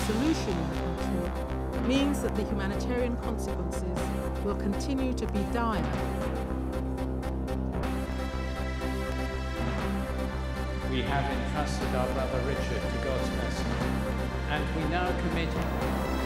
solution in the country means that the humanitarian consequences will continue to be dire. We have entrusted our brother Richard to God's mercy, and we now commit him